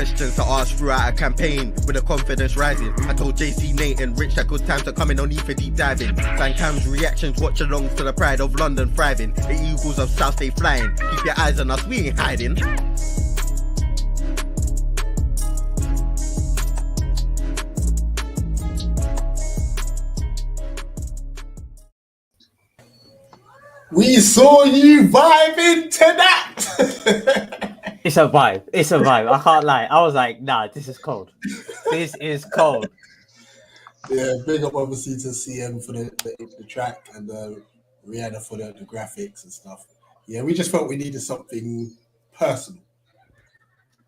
questions to ask throughout a campaign with the confidence rising. I told JC, Nate and Rich that good times are coming, no need for deep diving. Fan Cam's reactions, watch along to the pride of London thriving. The Eagles of South stay flying, keep your eyes on us, we ain't hiding. We saw you vibing to that. It's a vibe. It's a vibe. I can't lie. I was like, nah, this is cold. This is cold. Yeah, big up obviously to CM for the track and Rihanna for the graphics and stuff. Yeah, we just felt we needed something personal.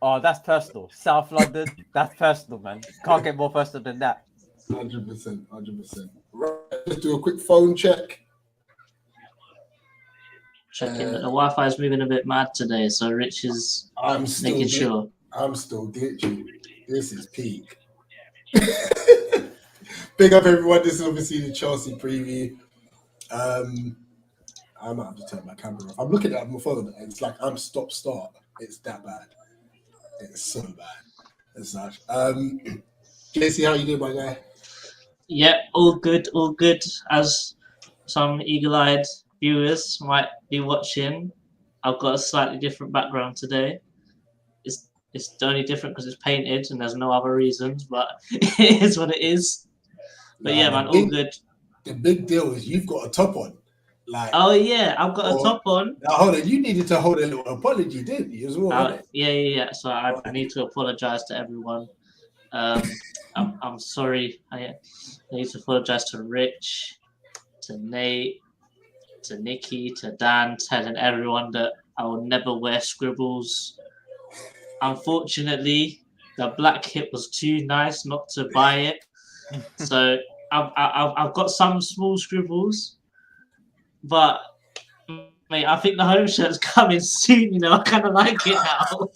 Oh, that's personal. South London, that's personal, man. Can't get more personal than that. 100%, 100%. Right, let's do a quick phone check. Checking. The Wi-Fi is moving a bit mad today, so Rich is making sure. I'm still glitchy. This is peak. Big up everyone. This is obviously the Chelsea preview. I might have to turn my camera off. I'm looking at my phone and it's like I'm stop-start. It's that bad. It's so bad. As such. JC, how you doing, my guy? Yeah, all good, all good. As some eagle-eyed viewers might be watching, I've got a slightly different background today. It's only different because it's painted and there's no other reasons, but it is what it is. But yeah, man, all good. The big deal is you've got a top on. Like, oh yeah, I've got a top on. Now hold on, you needed to hold a little apology, didn't you, as well? Yeah. So I need to apologize to everyone. I'm sorry. I need to apologize to Rich, to Nate, to Nicky, to Dan, telling everyone that I will never wear scribbles. Unfortunately, the black kit was too nice not to buy it, so I've got some small scribbles, but mate, I think the home shirt's coming soon. You know, I kind of like it now.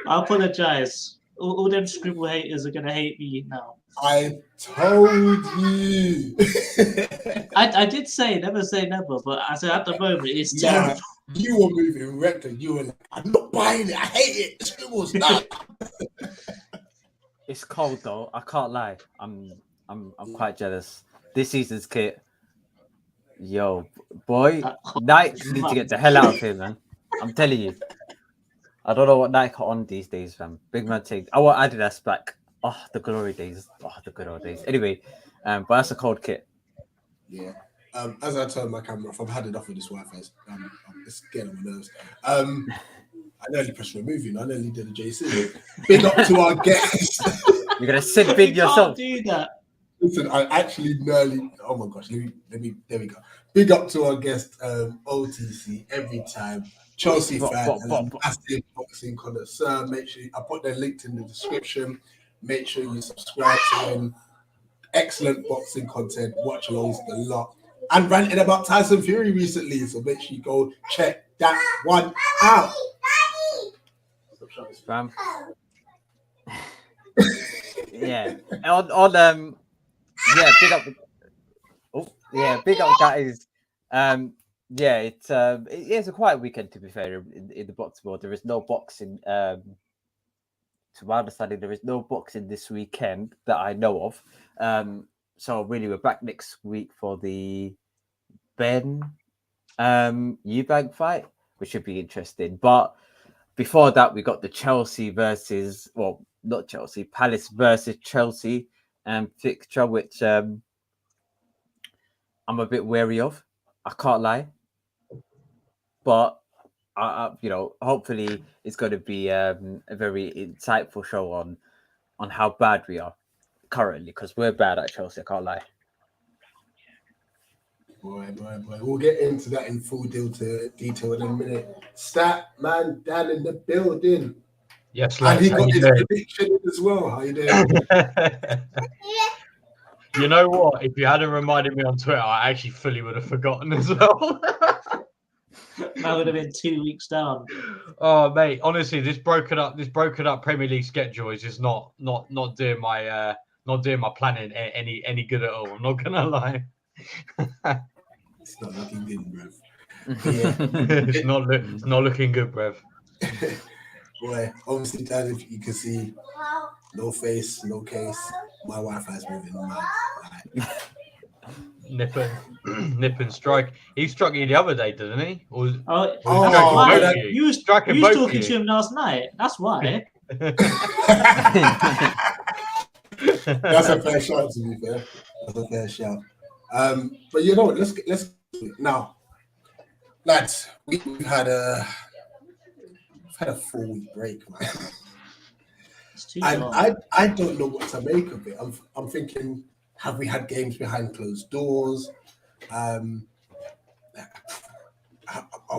I apologize. All them scribble haters are gonna hate me now. I told you. I did say never say never, but I said at the moment it's terrible. You were moving reckless. You were like, I'm not buying it. I hate it. Scribbles, no. It's cold though. I can't lie. I'm quite jealous. This season's kit, yo, boy, Nike need to get the hell out of here, man. I'm telling you. I don't know what Nike are on these days, fam. Big man thing. I want Adidas back. Oh, the glory days. Oh, the good old days. Anyway, but that's a cold kit. Yeah. As I turn my camera off, I've had enough of this Wi-Fi. It's getting on my nerves. I nearly pressed remove, you know. I nearly did a JC. Big up to our guest. You're gonna sit big yourself. Do that. Listen, I actually nearly. Oh my gosh, let me. There we go. Big up to our guest, OTC. Every time, Chelsea fan and a massive boxing connoisseur. Make sure I put their link in the description. Make sure you subscribe to him. Excellent boxing content. Watch alongs a lot. And ranting about Tyson Fury recently, so make sure you go check that one out. Fam. Yeah. On yeah, big up. Oh, yeah, big up guys. Yeah, it's a quiet weekend to be fair in the boxing world. There is no boxing. To my understanding, there is no boxing this weekend that I know of. So really, we're back next week for the Ben Eubank fight, which should be interesting. But before that, we got the Chelsea versus, well, not Chelsea, Palace versus Chelsea fixture, which I'm a bit wary of. I can't lie, but you know, hopefully it's going to be a very insightful show on how bad we are currently, because we're bad at Chelsea. I can't lie. Boy. We'll get into that in full detail in a minute. Stat man, Dan in the building. Yes, and he got his prediction as well. How you doing? You know what? If you hadn't reminded me on Twitter, I actually fully would have forgotten as well. That would have been 2 weeks down. Oh mate, honestly, this broken up Premier League schedule is just not doing my planning any good at all. I'm not gonna lie. It's not looking good, bruv. Yeah. It's not looking good, bruv. Boy, obviously, Dad, if you can see, no face, no case. My Wi-Fi's moving mad. Nip and strike. He struck you the other day, didn't he? Or was Oh, striking that's why both of you? you was Striking you was both of talking you. to him last night. That's why. That's a fair shout, to be fair. That's a fair shout. But you know what? Let's now, lads. We've had a 4-week break, man. It's too And long. I don't know what to make of it. I'm thinking, have we had games behind closed doors? Are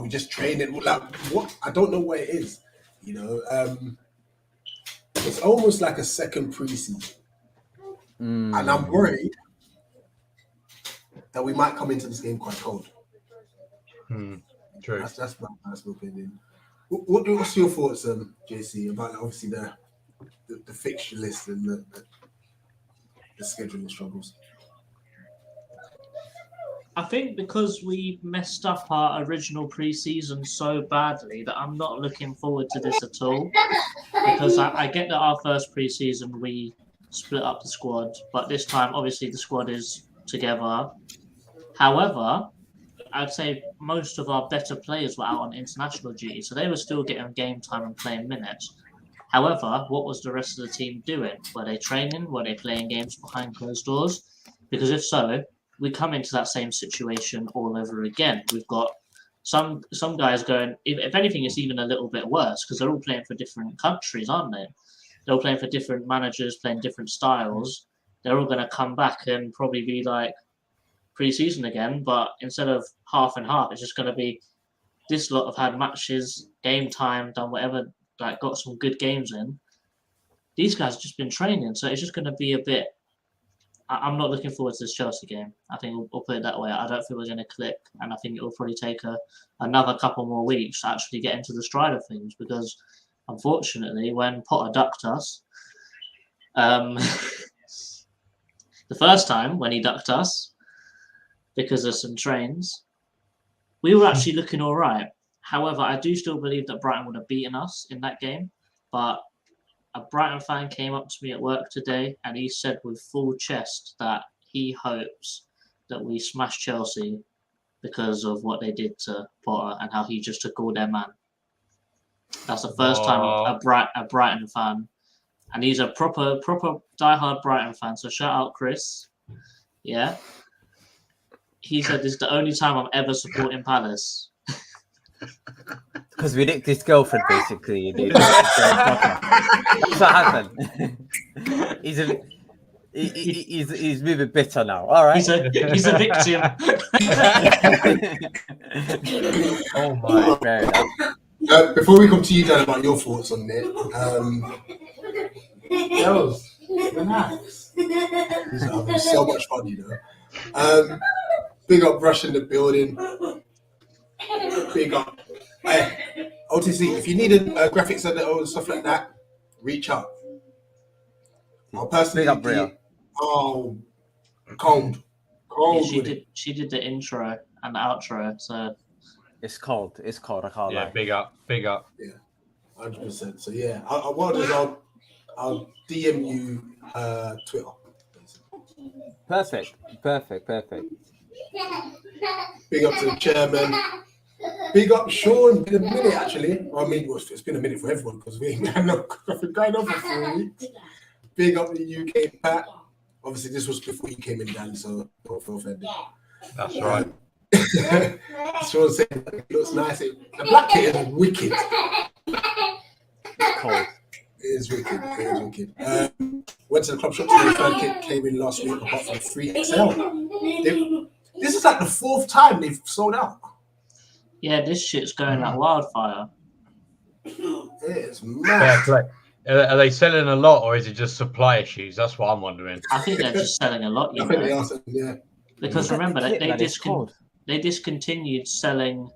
we just training? Like, what? I don't know what it is. You know, it's almost like a second preseason, and I'm worried that we might come into this game quite cold. True. That's my personal opinion. What's your thoughts, JC, about obviously the fixture list and the scheduling struggles? I think because we messed up our original preseason so badly that I'm not looking forward to this at all. Because I get that our first preseason we split up the squad, but this time obviously the squad is together. However, I'd say most of our better players were out on international duty, so they were still getting game time and playing minutes. However, what was the rest of the team doing? Were they training? Were they playing games behind closed doors? Because if so, we come into that same situation all over again. We've got some guys going, if anything, it's even a little bit worse because they're all playing for different countries, aren't they? They're all playing for different managers, playing different styles. They're all going to come back and probably be like pre-season again, but instead of half and half, it's just going to be this lot have had matches, game time, done whatever, like got some good games in. These guys have just been training, so it's just going to be a bit. I'm not looking forward to this Chelsea game. I think we'll put it that way. I don't think we're going to click, and I think it will probably take another couple more weeks to actually get into the stride of things. Because unfortunately, when Potter ducked us, the first time when he ducked us because of some trains, we were actually looking all right. However, I do still believe that Brighton would have beaten us in that game, but a Brighton fan came up to me at work today and he said with full chest that he hopes that we smash Chelsea because of what they did to Potter and how he just took all their man. That's the first time a Brighton fan, and he's a proper diehard Brighton fan. So shout out Chris. Yeah. He said this is the only time I'm ever supporting Palace. Because we nicked his girlfriend, basically. What's what happened? He's moving bitter now. All right. He's a victim. Oh my. Fair enough. Before we come to you, Dan, about your thoughts on it, girls, relax. He's having so much fun, you know. Big up Rush in the building. Big up. Hey, OTC, if you need a graphics editor or stuff like that, reach out. I'll personally Big up, Bria. Oh, cold. Yeah, she did the intro and the outro, so It's cold. It's cold. I can't Yeah, lie. big up. Yeah, 100%. So yeah, I'll DM you Twitter. Perfect. Big up to the chairman. Big up Sean. Been a minute actually. I mean, it's been a minute for everyone because we ain't had nothing going on for 4 weeks. Big up the UK Pat. Obviously, this was before you came in, Dan, so don't feel offended. That's right. Sean said it looks nice. The black kit is wicked. It's cold. It is wicked. Went to the club shop today. The third kit came in last week apart from 3XL. This is like the 4th time they've sold out. yeah, this shit's going like wildfire. It's Fair mad. play. Are they selling a lot or is it just supply issues? That's what I'm wondering. I think they're just selling a lot, I you think they know, are selling, yeah. because remember Kit, man, it's they discontinued selling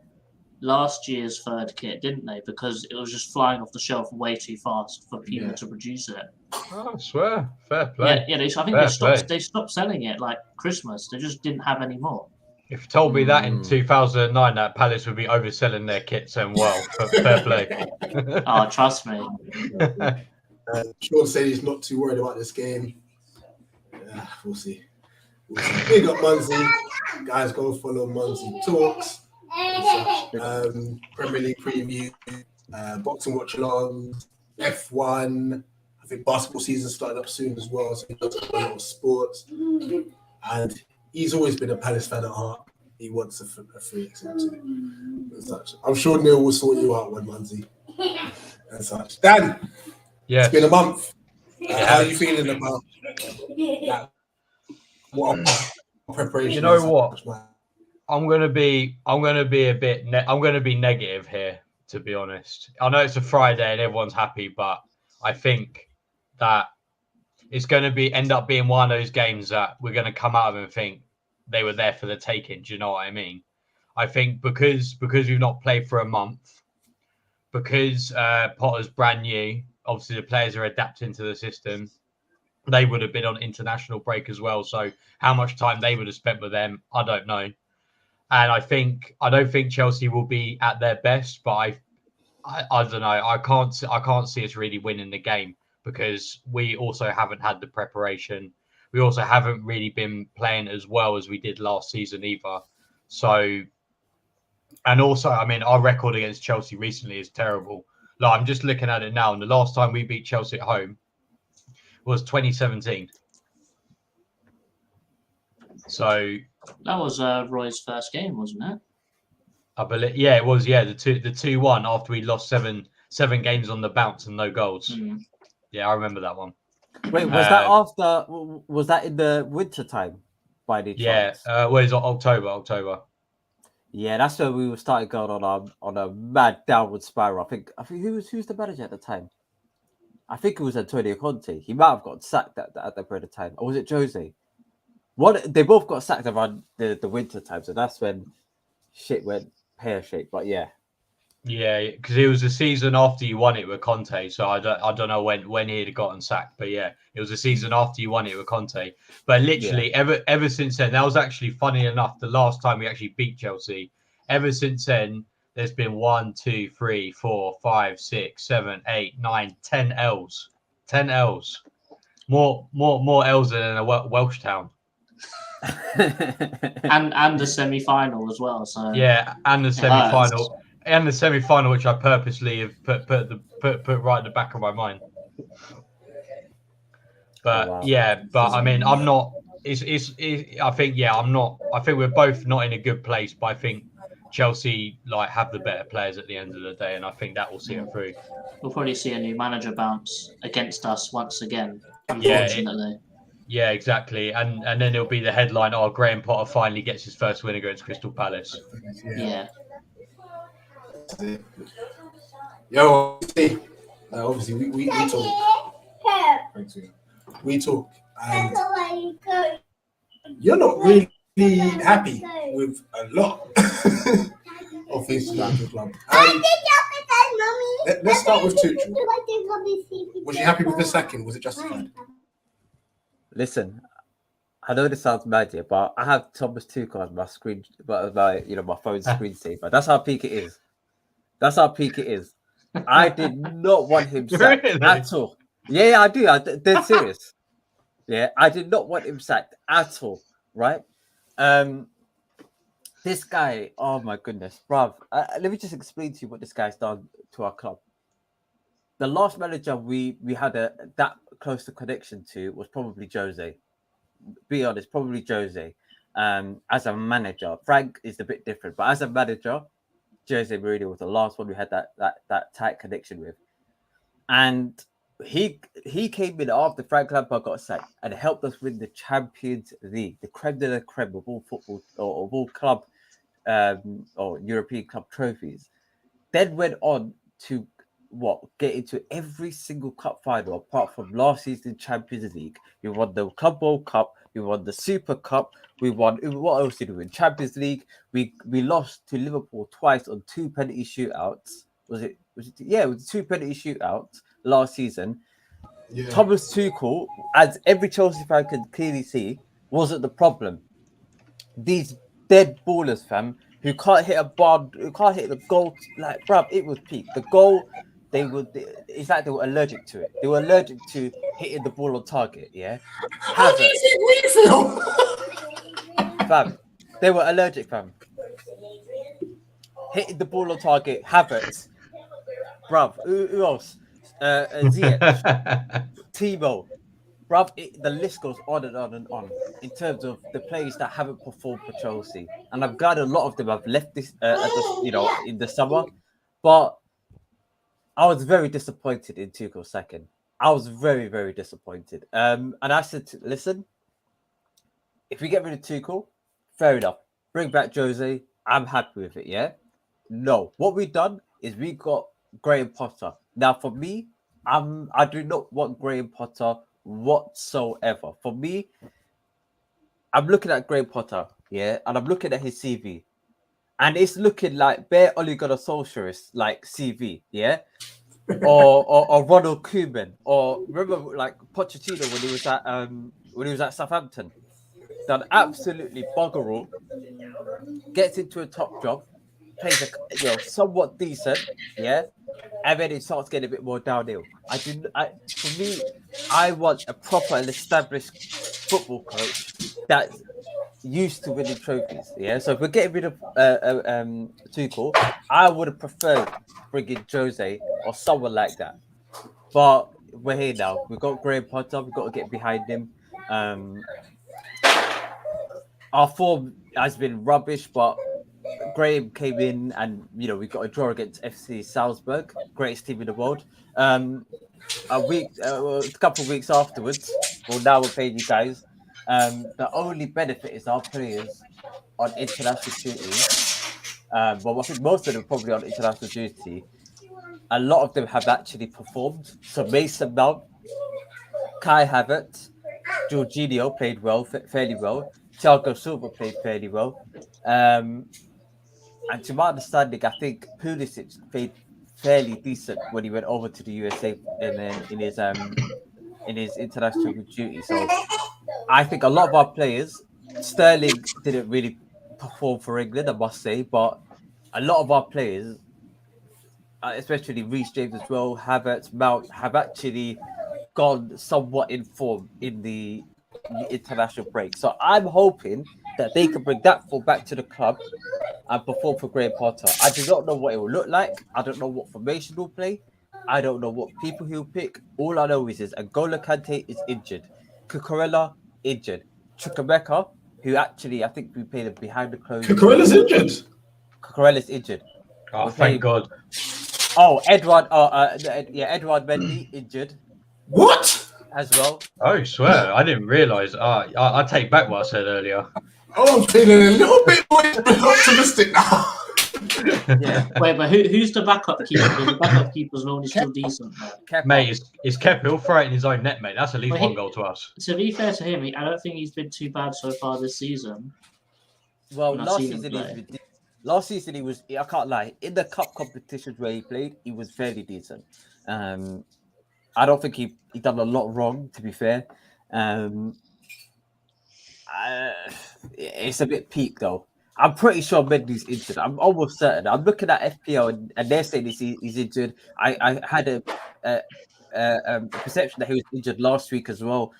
last year's third kit, didn't they? Because it was just flying off the shelf way too fast for people to produce it. Oh, I swear. Fair play. Yeah. I think Fair they stopped selling it like Christmas. They just didn't have any more. If you told me that in 2009, that Palace would be overselling their kits and well, fair play. Oh, trust me. Sean said he's not too worried about this game. We'll see. Big up Munzie. Guys, go follow Munzie Talks. Premier League preview, boxing watch alongs, F1. I think basketball season started up soon as well, so he does a lot of sports. And he's always been a Palace fan at heart. He wants a free exit and such. I'm sure Neil will sort you out one, Munzie. And such. Dan, yes. It's been a month. How are you feeling about that? What preparation? You know what? I'm gonna be negative here, to be honest. I know it's a Friday and everyone's happy, but I think that it's going to end up being one of those games that we're going to come out of and think they were there for the taking. Do you know what I mean? I think because we've not played for a month, because Potter's brand new, obviously the players are adapting to the system. They would have been on international break as well. So how much time they would have spent with them, I don't know. And I don't think Chelsea will be at their best, but I don't know. I can't see us really winning the game because we also haven't had the preparation. We also haven't really been playing as well as we did last season either. So, and also, I mean, our record against Chelsea recently is terrible. Like, I'm just looking at it now, and the last time we beat Chelsea at home was 2017. So that was Roy's first game, wasn't it? I believe, yeah, it was. Yeah, the 2-1 after we lost seven games on the bounce and no goals. Mm. Yeah, I remember that one. Wait, was that after? Was that in the winter time? By the chance? Yeah, well, it's October. Yeah, that's where we started going on a mad downward spiral. I think who's the manager at the time? I think it was Antonio Conte. He might have got sacked at that period of time, or was it Jose? They both got sacked around the winter time, so that's when shit went pear-shaped. But yeah, because it was the season after you won it with Conte, so I don't know when he'd have gotten sacked, but yeah, it was the season after you won it with Conte. But literally, ever since then, that was actually funny enough. The last time we actually beat Chelsea, ever since then, there's been 1, 2, 3, 4, 5, 6, 7, 8, 9, 10 L's. 10 L's. More L's than a Welsh town. and the semi-final as well. So yeah, and the semi-final. And the semi-final, which I purposely have put right in the back of my mind. But I mean, I'm not. I think I'm not. I think we're both not in a good place. But I think Chelsea have the better players at the end of the day, and I think that will see it through. We'll probably see a new manager bounce against us once again. Unfortunately. Yeah, exactly. And then it'll be the headline: "Oh, Graham Potter finally gets his first win against Crystal Palace." Yeah. Yo, obviously we talk. Thanks, we talk, and you're not really happy with a lot of things to the club. Let's start with Tuchel. Was you happy with the sacking? Was it justified? Listen, I know this sounds mad here, but I have Thomas Tuchel on my screen, my phone screensaver. That's how peak it is. I did not want him sacked at all. Yeah, I do. They're serious. Yeah, I did not want him sacked at all. Right? This guy, oh my goodness, bruv. Let me just explain to you what this guy's done to our club. The last manager we had that close to connection to was probably Jose. Be honest, probably Jose. As a manager, Frank is a bit different, but as a manager, Jose Mourinho was the last one we had that tight connection with, and he came in after Frank Lampard got sacked and helped us win the Champions League, the creme de la creme of all football or of all club or European club trophies. Then went on to get into every single cup final apart from last season's Champions League. We won the Club World Cup, we won the Super Cup, we won. What else did we win? Champions League. We lost to Liverpool twice on 2 penalty shootouts. Was it? Yeah, it was 2 penalty shootouts last season. Yeah. Thomas Tuchel, as every Chelsea fan can clearly see, wasn't the problem. These dead ballers, fam, who can't hit a bar, who can't hit the goal. Like, bruv, it was peak. The goal, it's like they were allergic to it. They were allergic to hitting the ball on target. Yeah, How do you think we feel? fam. They were allergic, fam. Hitting the ball on target. Havertz, bruv. Who else? Ziyech, Timo. Bruv, the list goes on and on and on in terms of the players that haven't performed for Chelsea, and I'm glad a lot of them have left this, in the summer. But I was very disappointed in Tuchel's second. I was very, very disappointed. And I said, listen, if we get rid of Tuchel, fair enough. Bring back Jose. I'm happy with it. Yeah. No, what we've done is we got Graham Potter. Now, for me, I do not want Graham Potter whatsoever. For me, I'm looking at Graham Potter, yeah, and I'm looking at his CV, and it's looking like bare Ole Gunnar Solskjaer's like CV, yeah, or Ronald Koeman, or remember like Pochettino when he was at Southampton, done absolutely bugger all, gets into a top job, plays somewhat decent, yeah. And then it starts getting a bit more downhill. For me, I want a proper and established football coach that's used to winning trophies. Yeah. So if we're getting rid of Tuchel, I would have preferred bringing Jose or someone like that. But we're here now. We've got Graham Potter. We've got to get behind him. Our form has been rubbish, but Graham came in and, we got a draw against FC Salzburg, greatest team in the world. A couple of weeks afterwards, now we're paying you guys. The only benefit is our players on international duty. I think most of them are probably on international duty. A lot of them have actually performed. So Mason Mount, Kai Havertz, Jorginho played fairly well. Thiago Silva played fairly well. And to my understanding, I think Pulisic played fairly decent when he went over to the USA and then in his international duty. So I think a lot of our players, Sterling didn't really perform for England, I must say, but a lot of our players, especially Reece James as well, Havertz, Mount, have actually gone somewhat in form in the international break. So I'm hoping that they can bring that form back to the club and perform for Graham Potter. I do not know what it will look like. I don't know what formation he'll play. I don't know what people he'll pick. All I know is N'Golo Kante is injured. Cucurella injured. Chukwuemeka, who actually I think we played him behind the closed. Cucurella's injured. Cucurella's injured. Oh, thank God. Oh, Edward Mendy injured. What? As well. Oh, I swear, I didn't realise. I take back what I said earlier. Oh, I'm feeling a little bit more optimistic now. Yeah. Wait, but who's the backup keeper? The backup keeper's normally still decent. Mate, it's Kepa. He'll throw it in his own net, mate. That's at least one goal to us. To be fair to him, I don't think he's been too bad so far this season. Well, last season he was. I can't lie. In the cup competitions where he played, he was fairly decent. I don't think he done a lot wrong. To be fair, it's a bit peak though. I'm pretty sure Mendy's injured. I'm almost certain. I'm looking at FPL and they're saying he's injured. I had a perception that he was injured last week as well.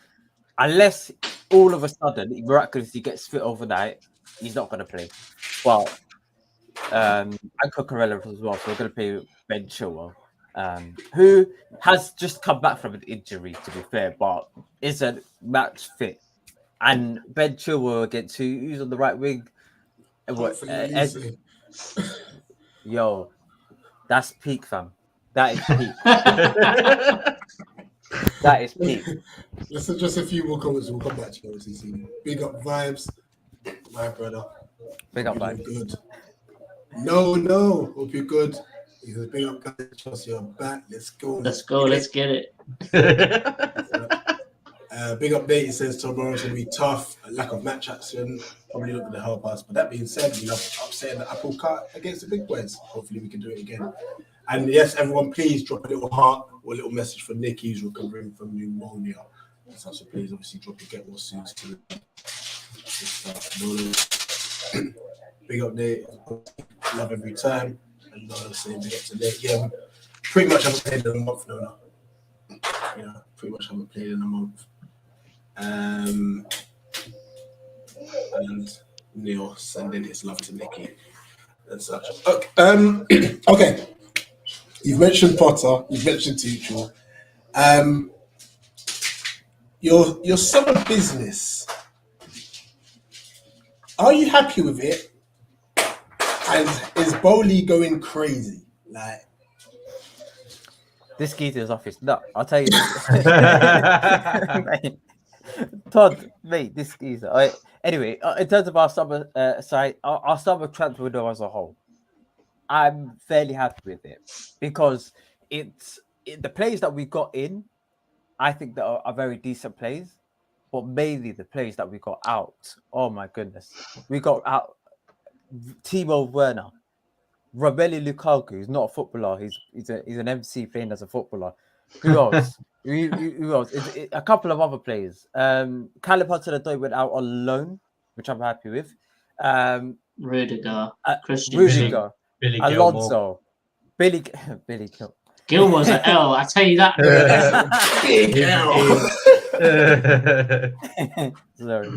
Unless all of a sudden he miraculously gets fit overnight, he's not going to play. Well, and Cucurella as well. So we're going to play Ben Chilwell, who has just come back from an injury, to be fair, but isn't match fit. And Ben Chilwell against who's on the right wing? Yo, that's peak, fam. That is peak. That is peak. Listen, just a few more comments. We'll come back to OTC. Big up vibes, my brother. Big up vibes. Good. No. Hope you're good. He's a big up guys. Chelsea are back. Let's go. Let's get it. Big update. It says tomorrow's gonna be tough. A lack of match action probably not gonna help us. But that being said, we love upsetting the apple cart against the big boys. Hopefully we can do it again. And yes, everyone, please drop a little heart or a little message for Nicky, who's recovering from pneumonia. So please, obviously, drop your get well soon. Big up Nate. Love every time. And saying big up to Nate. Yeah, pretty much haven't played in a month now. Yeah, pretty much haven't played in a month. And Neil sending his love to Nicky and such. Okay, okay. You've mentioned Potter. You've mentioned Tuchel. Your summer business. Are you happy with it? And is Bowley going crazy? Like this geezer's office. No, I'll tell you this. Mate, Todd, mate, this geezer. Anyway, in terms of our summer side, our summer transfer window as a whole, I'm fairly happy with it because the players that we got in, I think that are very decent players, but mainly the players that we got out. Oh my goodness, we got out Timo Werner, Romelu Lukaku. He's not a footballer. He's an MC playing as a footballer. Who else? Who else? A couple of other players. Callum Hudson-Odoi went out on loan, which I'm happy with. Rudiger, Christian, Rudiger, Billy Alonso, Billy Gilmore. Gilmore's an L. I tell you that. big L. Sorry,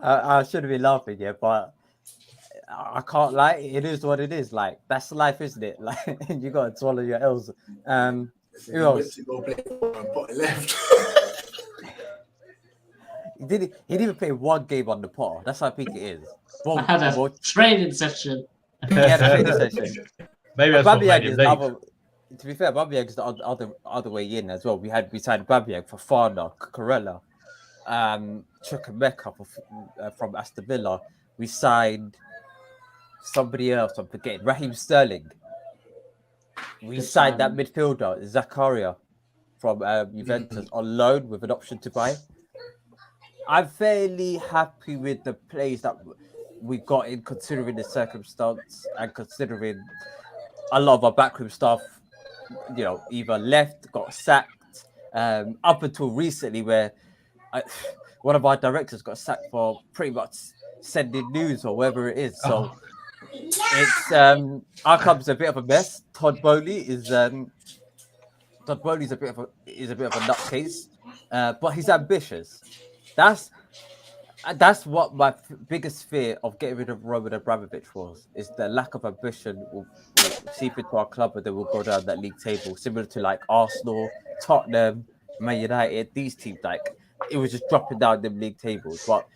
I shouldn't be laughing, yeah, but I can't lie. It is what it is. Like that's life, isn't it? Like you got to swallow your L's. Who else? Left. He didn't even play one game on the pot. That's how big it is. I had a training session. Yeah, the training session. Maybe that's what made him leave. To be fair, Aubameyang is the other way in as well. We signed Aubameyang for Fana, Corella, Chukwuemeka from Aston Villa. We signed somebody else. I'm forgetting. Raheem Sterling. We signed that midfielder Zakaria from Juventus on loan with an option to buy. I'm fairly happy with the plays that we got in, considering the circumstance and considering a lot of our backroom staff, either left, got sacked, up until recently where one of our directors got sacked for pretty much sending news or whatever it is. So it's our club's a bit of a mess. Todd Bowley is a bit of a nutcase, but he's ambitious. That's what my biggest fear of getting rid of Roman Abramovich is the lack of ambition will seep into our club and then we'll go down that league table, similar to like Arsenal, Tottenham, Man United, these teams. Like it was just dropping down them league tables. But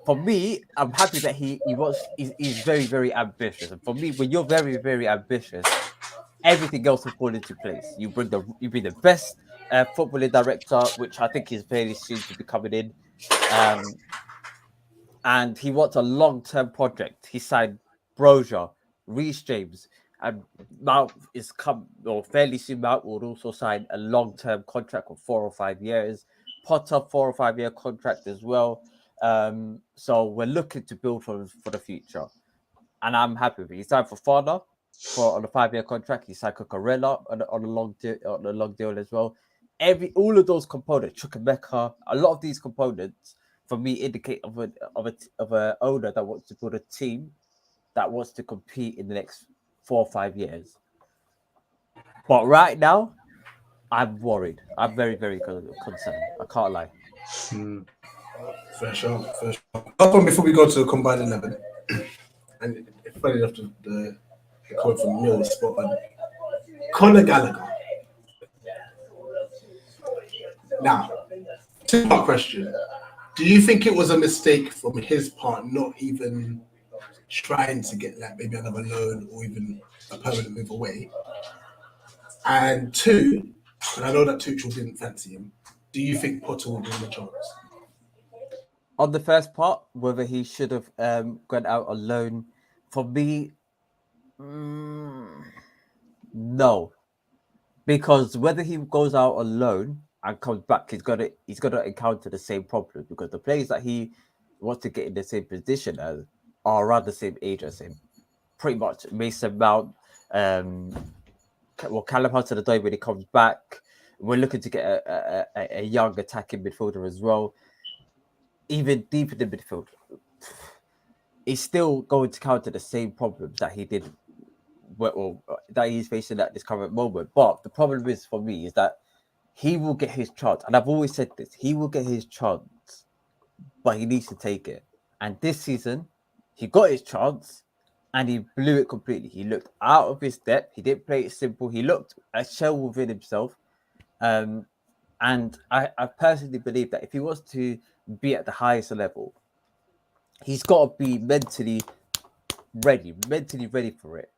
for me, I'm happy that he's very, very ambitious. And for me, when you're very, very ambitious, everything else will fall into place. You bring the best footballing director, which I think is fairly soon to be coming in. And he wants a long-term project. He signed Brozier, Reece James, and Mount is fairly soon. Mount will also sign a long-term contract of 4 or 5 years. Potter 4 or 5 year contract as well. So we're looking to build for the future, and I'm happy with it. He signed for Fana on a 5 year contract. He signed Cucurella on a long deal as well. All of those components, Chukwuemeka, a lot of these components for me indicate of a owner that wants to build a team that wants to compete in the next 4 or 5 years. But right now, I'm worried. I'm very, very concerned. I can't lie. Fair shot. Up on before we go to the combined 11, and funny enough, the comment from Mill is spot on. Conor Gallagher. Now, two-part question. Do you think it was a mistake from his part not even trying to get like maybe another loan or even a permanent move away? And two, and I know that Tuchel didn't fancy him, do you think Potter will give him a chance? On the first part, whether he should have gone out on loan, for me, no. Because whether he goes out on loan and comes back, he's gonna encounter the same problem, because the players that he wants to get in the same position as are around the same age as him. Pretty much Mason Mount, Callum Hudson-Odoi when he comes back. We're looking to get a young attacking midfielder as well. Even deep in the midfield, he's still going to counter the same problems that he did, or that he's facing at this current moment. But the problem is for me is that he will get his chance, and I've always said this: he will get his chance, but he needs to take it. And this season, he got his chance, and he blew it completely. He looked out of his depth. He didn't play it simple. He looked a shell within himself. And I personally believe that if he wants to be at the highest level, he's got to be mentally ready for it.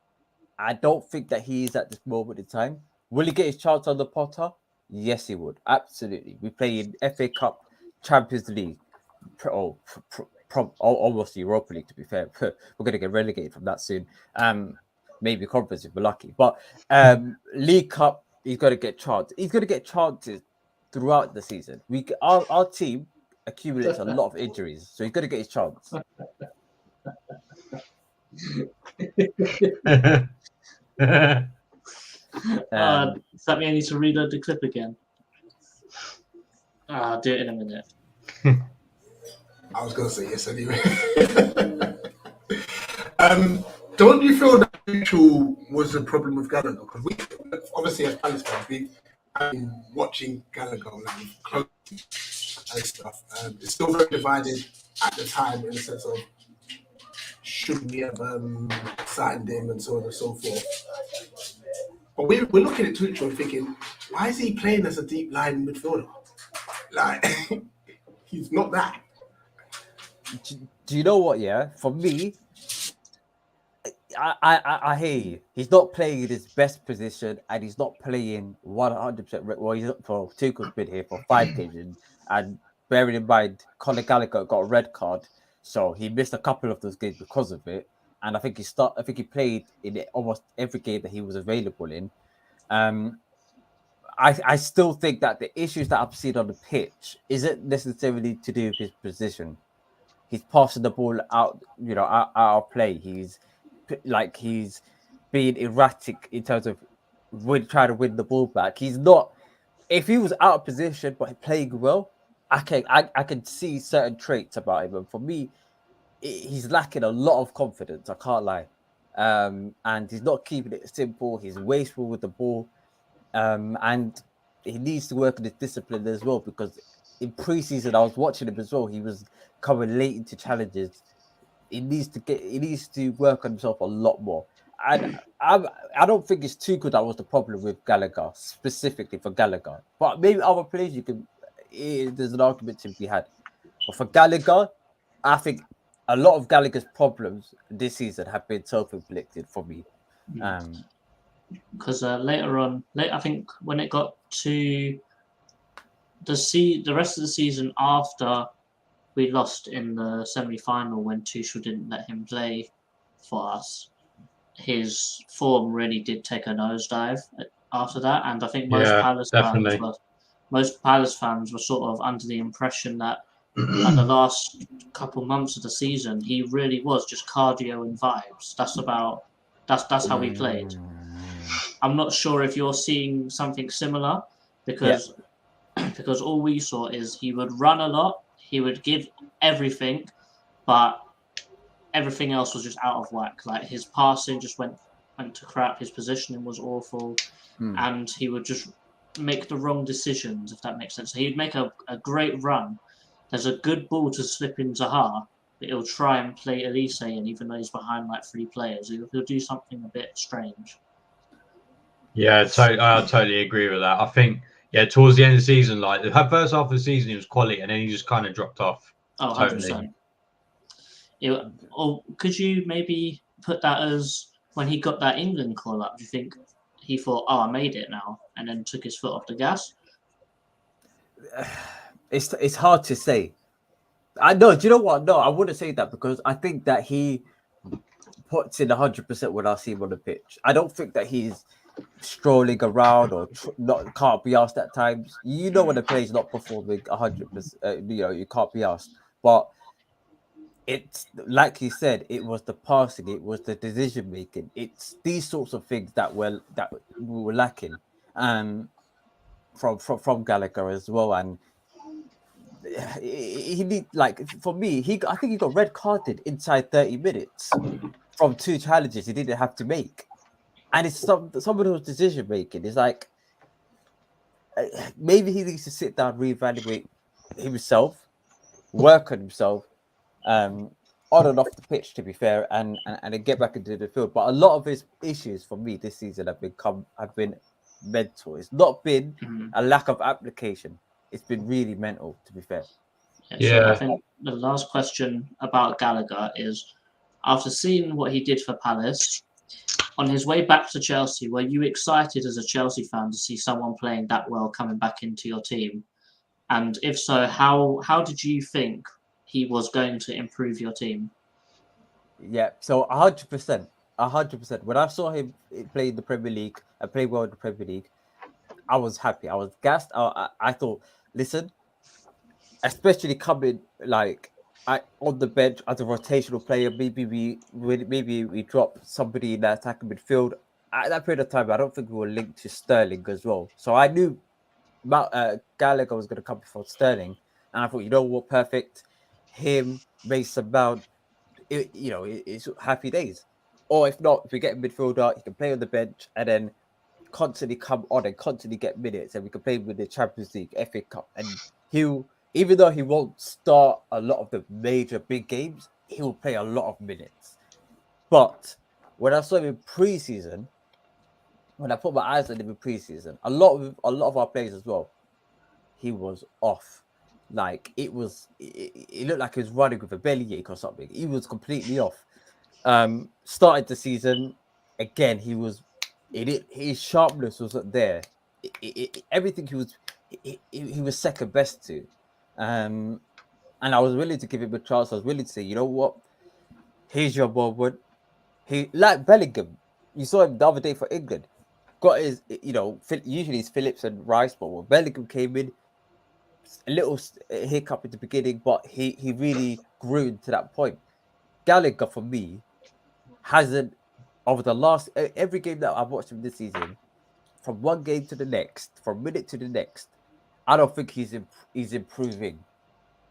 I don't think that he is at this moment in time. Will he get his chance on the Potter? Yes, he would. Absolutely. We play in FA Cup, Champions League, almost Europa League, to be fair. We're going to get relegated from that soon. Maybe Conference if we're lucky. But League Cup, he's got to get chances. He's going to get chances throughout the season. Our team accumulates a lot of injuries, so he's got to get his chance. Does that mean I need to reload the clip again? I'll do it in a minute. I was going to say yes anyway. Don't you feel that neutral was a problem with Gallagher? Because we, obviously, as Palace fans, we've been watching Gallagher like closely and stuff. It's still very divided at the time in the sense of should we have signed him and so on and so forth. But we're looking at Tuchel and thinking, why is he playing as a deep line midfielder? Like, he's not that. Do you know what? Yeah, for me, I hear you. He's not playing in his best position, and he's not playing 100%. Well, he's not for Tuchel's been here for 5 games, and bearing in mind, Conor Gallagher got a red card, so he missed a couple of those games because of it. And I think he played in almost every game that he was available in. I still think that the issues that I've seen on the pitch isn't necessarily to do with his position. He's passing the ball out, out of play. He's being erratic in terms of trying to win the ball back. He's not. If he was out of position but playing well, I can see certain traits about him. And for me, he's lacking a lot of confidence. I can't lie. And he's not keeping it simple. He's wasteful with the ball. And he needs to work on his discipline as well, because in preseason I was watching him as well. He was coming late into challenges. He needs to work on himself a lot more. And I don't think it's too good. That was the problem with Gallagher, specifically for Gallagher. But maybe other players there's an argument to be had. But for Gallagher, I think a lot of Gallagher's problems this season have been self-inflicted for me. Because later on, I think when it got to the rest of the season after we lost in the semi-final when Tuchel didn't let him play for us, his form really did take a nosedive after that. And I think most Palace fans were sort of under the impression that at the last couple months of the season, he really was just cardio and vibes. That's how he played. I'm not sure if you're seeing something similar, because all we saw is he would run a lot, he would give everything, but everything else was just out of whack. Like his passing just went to crap, his positioning was awful, and he would just make the wrong decisions, if that makes sense. So he'd make a great run. There's a good ball to slip in Zaha, but he'll try and play Elise in, even though he's behind like 3 players. He'll do something a bit strange. Yeah, I totally agree with that. I think, towards the end of the season, like the first half of the season, he was quality, and then he just kind of dropped off. Oh, totally. 100%. Or could you maybe put that as when he got that England call up? Do you think he thought, "Oh, I made it now," and then took his foot off the gas? It's hard to say. Do you know what? No, I wouldn't say that, because I think that he puts in 100% when I see him on the pitch. I don't think that he's strolling around or can't be asked at times. When a player's not performing 100%, you can't be asked. But it's like you said, it was the passing, it was the decision making. It's these sorts of things that we were lacking from Gallagher as well. And he need, like, for me, I think he got red carded inside 30 minutes from 2 challenges he didn't have to make. And it's some of those decision making is like, maybe he needs to sit down, reevaluate himself, work on himself, on and off the pitch, to be fair, and then get back into the field. But a lot of his issues for me this season have been mental. It's not been a lack of application. It's been really mental, to be fair. Yeah. So I think the last question about Gallagher is, after seeing what he did for Palace, on his way back to Chelsea, were you excited as a Chelsea fan to see someone playing that well coming back into your team? And if so, how did you think he was going to improve your team? Yeah, so 100%. 100%. When I saw him play in the Premier League and play well in the Premier League, I was happy. I was gassed. I thought, listen, especially coming like on the bench as a rotational player, maybe we drop somebody in that attacking midfield. At that period of time, I don't think we were linked to Sterling as well. So I knew Gallagher was going to come before Sterling, and I thought, you know what, perfect. Him, Mason Mount, it's happy days. Or if not, if we get a midfielder, he can play on the bench and then constantly come on and constantly get minutes, and we can play with the Champions League, FA Cup, and even though he won't start a lot of the major big games, he will play a lot of minutes. But when I saw him in pre-season, when I put my eyes on him in pre-season, a lot of our players as well, he was off. Like it looked like he was running with a bellyache or something. He was completely off. Started the season again. His sharpness wasn't there. Everything he was second best to. And I was willing to give him a chance. I was willing to say, you know what, here's your moment. He, like Bellingham, you saw him the other day for England. Got his, usually it's Phillips and Rice, but when Bellingham came in, a little hiccup at the beginning, but he really grew to that point. Gallagher, for me, hasn't, over the last, every game that I've watched him this season, from one game to the next, from minute to the next, I don't think he's improving.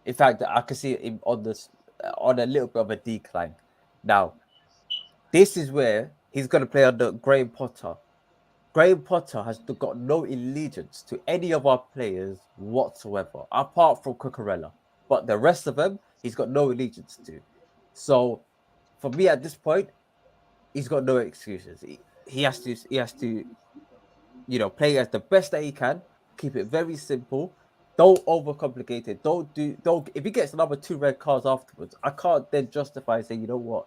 In fact, I can see him on a little bit of a decline. Now, this is where he's going to play under Graham Potter. Graham Potter has got no allegiance to any of our players whatsoever, apart from Cucurella. But the rest of them, he's got no allegiance to. So, for me at this point, he's got no excuses. He has to, play as the best that he can. Keep it very simple. Don't overcomplicate it. Don't. If he gets another 2 red cards afterwards, I can't then justify saying, you know what,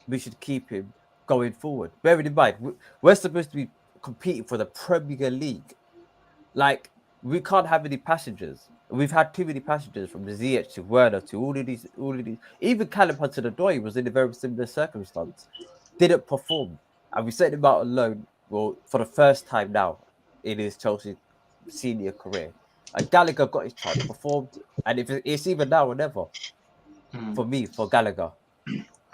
we should keep him going forward. Bearing in mind, we're supposed to be competing for the Premier League. Like, we can't have any passengers. We've had too many passengers, from the Ziyech to Werner to all of these. Even Callum Hudson-Odoi was in a very similar circumstance. Didn't perform, and we sent him out alone. Well, for the first time now in his Chelsea senior career, and Gallagher got his chance, performed, and if it's either now or never for me, for Gallagher.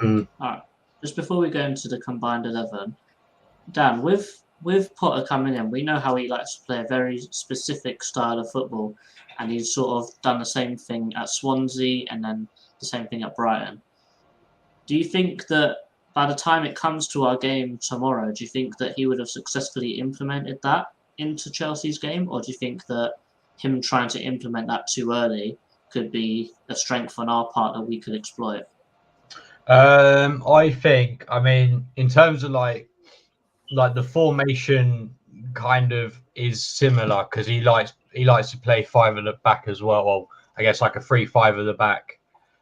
All right. Just before we go into the combined 11, Dan, with Potter coming in, we know how he likes to play a very specific style of football, and he's sort of done the same thing at Swansea and then the same thing at Brighton. Do you think that by the time it comes to our game tomorrow, do you think that he would have successfully implemented that into Chelsea's game, or do you think that him trying to implement that too early could be a strength on our part that we could exploit? I think, in terms of like the formation kind of is similar, because he likes to play 5 at the back as well. Well, I guess like a 3-5 at the back,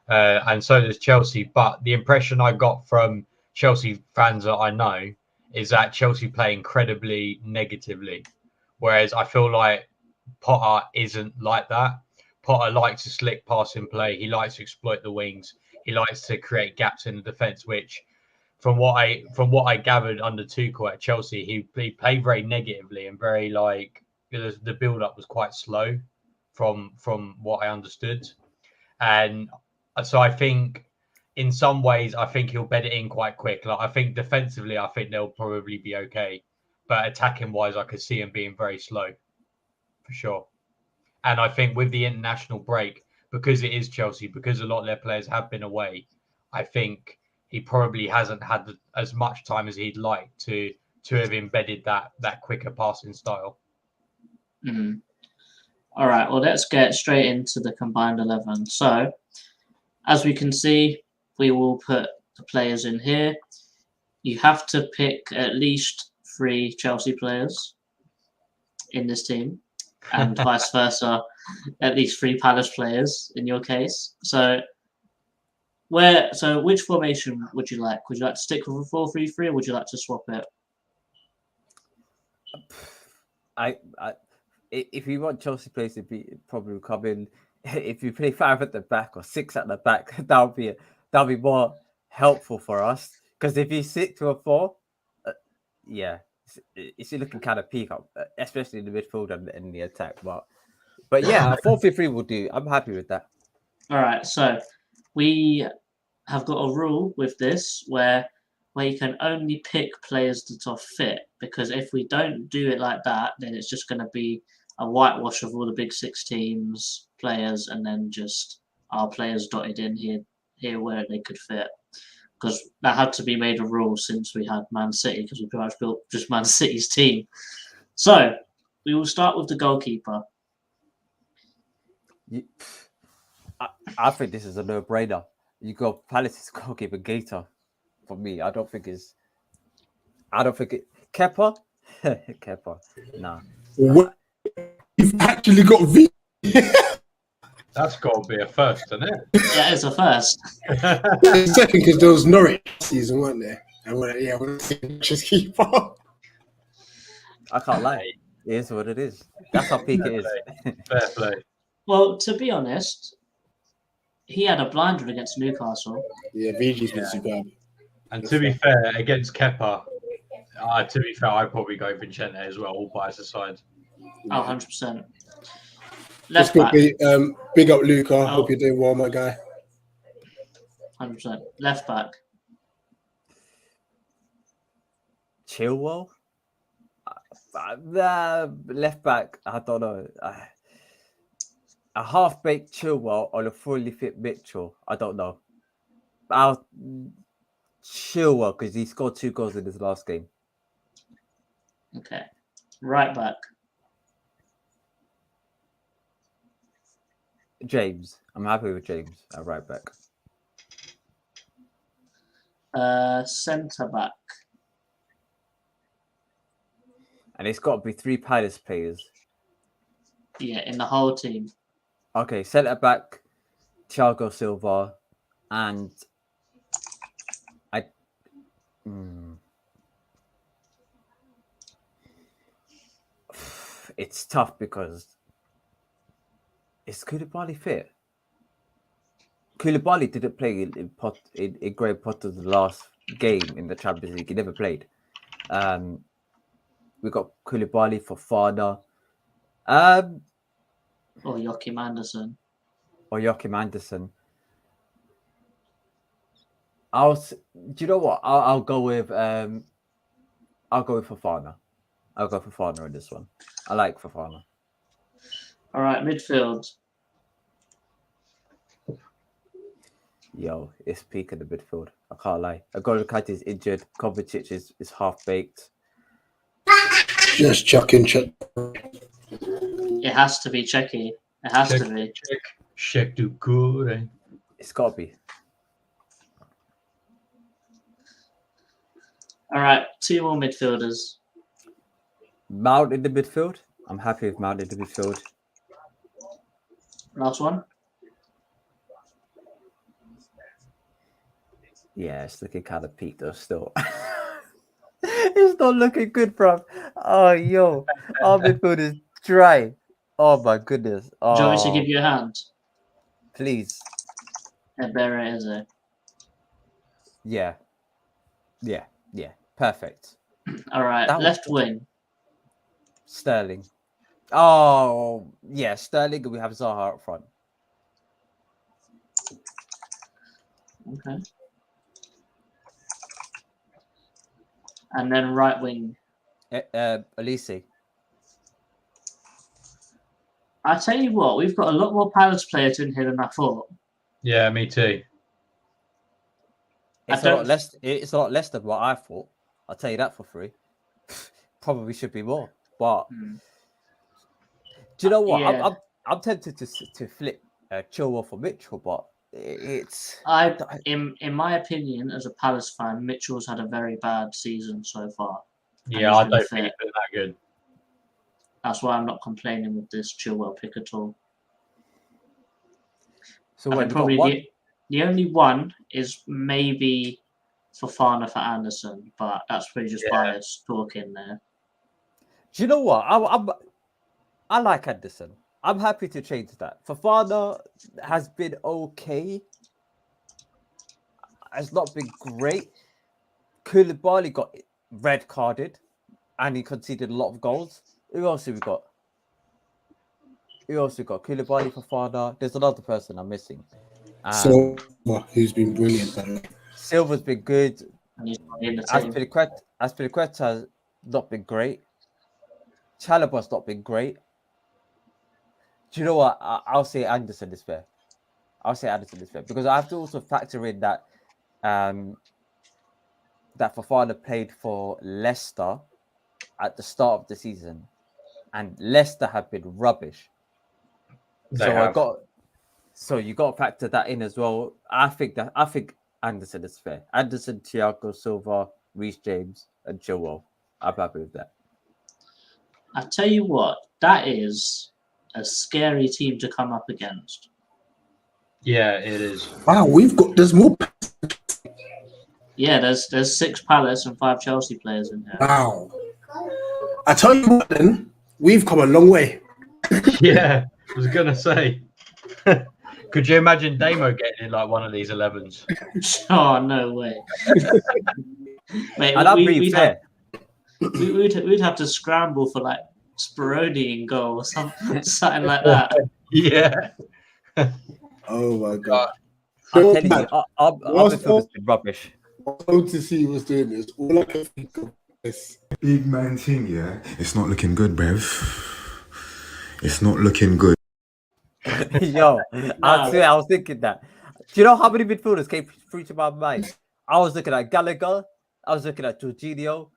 and so does Chelsea. But the impression I got from Chelsea fans that I know is that Chelsea play incredibly negatively, whereas I feel like Potter isn't like that. Potter likes to slick passing play. He likes to exploit the wings. He likes to create gaps in the defense, which, from what I gathered under Tuchel at Chelsea, he played very negatively and very the build up was quite slow, from what I understood, and so I think in some ways I think he'll bed it in quite quick. Like, I think defensively, I think they'll probably be okay, but attacking wise, I could see him being very slow, for sure. And I think with the international break, because it is Chelsea, because a lot of their players have been away, I think he probably hasn't had as much time as he'd like to have embedded that quicker passing style. Mm. All right, well, let's get straight into the combined 11. So, as we can see, we will put the players in here. You have to pick at least 3 Chelsea players in this team, and vice versa, at least 3 Palace players in your case. So, which formation would you like? Would you like to stick with a 4-3-3, or would you like to swap it? If you want Chelsea players to be probably come in, if you play 5 at the back or 6 at the back, that'll be more helpful for us. Because if you stick to a 4, yeah, it's looking kind of peak up, especially in the midfield and in the attack. But yeah, a 4-3-3 will do. I'm happy with that. All right, so we have got a rule with this where you can only pick players that are fit, because if we don't do it like that, then it's just going to be a whitewash of all the big 6 teams players, and then just our players dotted in here where they could fit. Because that had to be made a rule since we had Man City, because we pretty much built just Man City's team. So we will start with the goalkeeper. I think this is a no-brainer. You go Palace's goalkeeper Gator. For me, I don't think it. Kepa? Kepa. Nah. What? You've actually got V. That's got to be a first, isn't it? Yeah, it's a first. Second, because there was Norwich season, weren't there? And we're just keep up. I can't lie. It is what it is. That's how peak it is. Fair play. Well, to be honest, he had a blinder against Newcastle. Yeah, VG's been superb. And to be fair, against Kepa, I'd probably go Vincente as well, all bias aside. Oh, 100%. Let's Left back. Big up, Luca. Hope you're doing well, my guy. 100%. Left back. Chilwell? Left back, I don't know. A half-baked Chilwell or a fully fit Mitchell, I don't know. I'll Chilwell because he scored 2 goals in his last game. Okay. Right back. James. I'm happy with James at right back. Centre back. And it's got to be 3 Palace players. Yeah, in the whole team. Okay, centre back, Thiago Silva, and it's tough because is Koulibaly fit? Koulibaly didn't play in Graham Potter's last game in the Champions League. He never played. We got Koulibaly for Fana. Or Joachim Anderson. Do you know what? I'll go with Fofana. I'll go for Fofana in this one. I like Fofana. All right, midfield. Yo, it's peak in the midfield. I can't lie. Agolokate is injured. Kovacic is half baked. Just chucking. It has to be Checky. It has to be. Check do good. It's got to be. All right, 2 more midfielders. Mount in the midfield. I'm happy with Mount in the midfield. Last one. Yeah, it's looking kind of peak though still. It's not looking good, bro. Oh, yo. Our midfield is dry. Oh, my goodness. Oh, Do you want me to give you a hand? Please. Eberezer. Yeah. Perfect. All right, left wing. Sterling. Oh, yeah, Sterling, and we have Zaha up front. Okay. And then right wing. Elise. I tell you what, we've got a lot more Palace players in here than I thought. Yeah, me too. It's a lot less. It's a lot less than what I thought. I'll tell you that for free. Probably should be more, but do you know what? Yeah. I'm tempted to flip Chilwell for Mitchell, but it's in my opinion, as a Palace fan, Mitchell's had a very bad season so far. Yeah, I don't think he's been that good. That's why I'm not complaining with this Chilwell pick at all. So probably the only one is maybe Fofana for Anderson, but that's pretty just biased talking there. Do you know what? I like Anderson. I'm happy to change that. Fofana has been okay. Has not been great. Koulibaly got red carded, and he conceded a lot of goals. Who else have we got? Koulibaly, Fofana. There's another person I'm missing. Silva, who's been brilliant. By the way. Silva's been good. And he's not in the team. Aspilicueta's not been great. Chalobah's not been great. Do you know what? I'll say Anderson is fair. Because I have to also factor in that that Fofana played for Leicester at the start of the season, and Leicester have been rubbish. So you got to factor that in as well. I think Anderson is fair. Anderson, Thiago Silva, Reece James, and Chilwell. I'm happy with that. I tell you what, that is a scary team to come up against. Yeah, it is. Wow, there's more. Yeah, there's 6 Palace and 5 Chelsea players in here. Wow. I tell you what, then we've come a long way. Yeah, I was gonna say. Could you imagine Damo getting in like one of these 11s? Oh, no way. Mate, we'd have to scramble for like Speroni in goal or something like that. Yeah. Oh my god. I'm telling you, our midfield has been rubbish. OTC was doing this. All I can think of is big man thing, yeah. It's not looking good, bruv. It's not looking good. Yo, I swear I was thinking that. Do you know how many midfielders came through to my mind? I was looking at Gallagher. I was looking at Jorginho,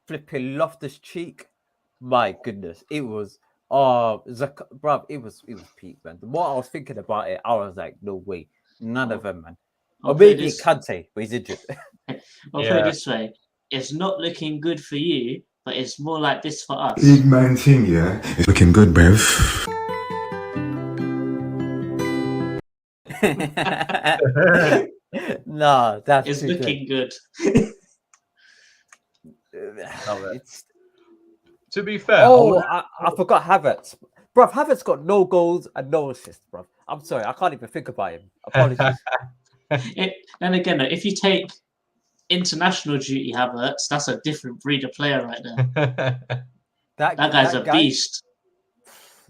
flipping Loftus-Cheek. My goodness, it was bruv, it was peak, man. The more I was thinking about it, I was like, no way, none of them, man. Or maybe Kante, but he's injured. I'll put it this way: it's not looking good for you, but it's more like this for us. Big man thing, yeah. It's looking good, bruv. No, it's looking good. To be fair, I forgot Havertz. Bruv, Havertz got no goals and no assists, bruv. I'm sorry, I can't even think about him. Apologies. Then again, if you take international duty Havertz, that's a different breed of player right there. that guy's a beast.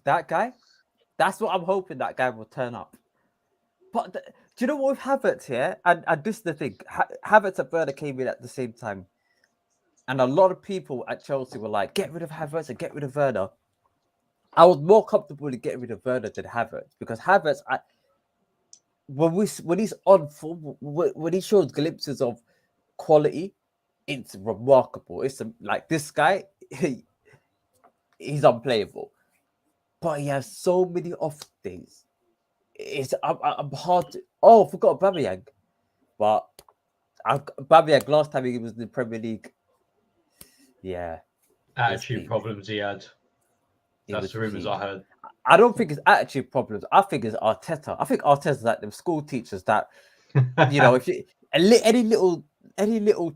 That guy? That's what I'm hoping that guy will turn up. But do you know what with Havertz here? And this is the thing. Havertz and Werner came in at the same time. And a lot of people at Chelsea were like, get rid of Havertz and get rid of Werner. I was more comfortable in getting rid of Werner than Havertz. Because Havertz, when he's on form, when he shows glimpses of quality, it's remarkable. It's like this guy, he's unplayable. But he has so many off days. I'm hard to... Oh, I forgot Aubameyang. But Aubameyang, last time he was in the Premier League, yeah. Attitude problems he had. That's the rumours I heard. I don't think it's attitude problems. I think it's Arteta. I think Arteta's like them school teachers that, you know, if you any little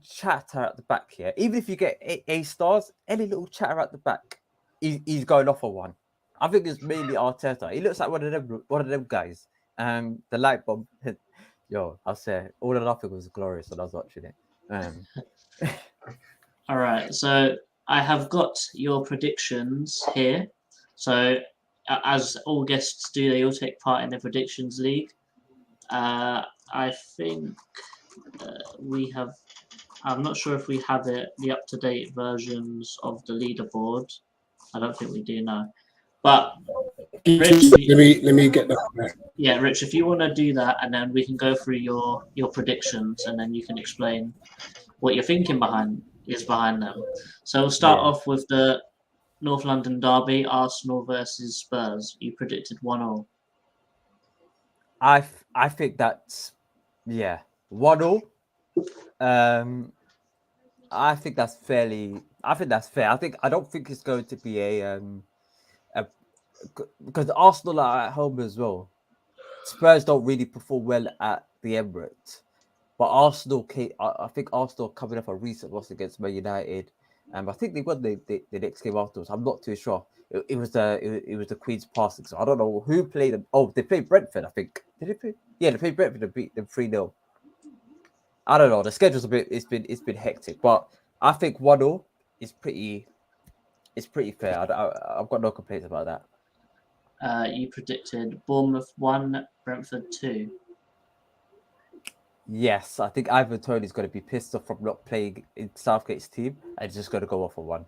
chatter at the back here, even if you get A stars, any little chatter at the back, he's going off on one. I think it's mainly Arteta. He looks like one of them guys. The light bulb. Yo, I'll say All or Nothing was glorious when I was watching it. All right, so I have got your predictions here. So, as all guests do, they all take part in the predictions league. I think we have. I'm not sure if we have the up-to-date versions of the leaderboard. I don't think we do now. But Rich, let me get that right. yeah, Rich, if you want to do that, and then we can go through your predictions, and then you can explain what you're thinking behind them. So we'll start off with the North London derby, Arsenal versus Spurs. You predicted 1-0. I think that's 1-0. I think that's fairly. I think that's fair. I don't think it's going to be a because Arsenal are at home as well. Spurs don't really perform well at the Emirates, but Arsenal. I think Arsenal coming off a recent loss against Man United, and I think they won the next game afterwards. I'm not too sure. It was the Queen's Passing, so I don't know who played them. Oh, they played Brentford, I think. Did they play? Yeah, they played Brentford and beat them 3-0. I don't know. The schedule's a bit. It's been hectic, but I think 1-0 is pretty. It's pretty fair. I've got no complaints about that. You predicted Bournemouth 1, Brentford 2. Yes, I think Ivan Toney's going to be pissed off from not playing in Southgate's team, and he's just going to go off for 1.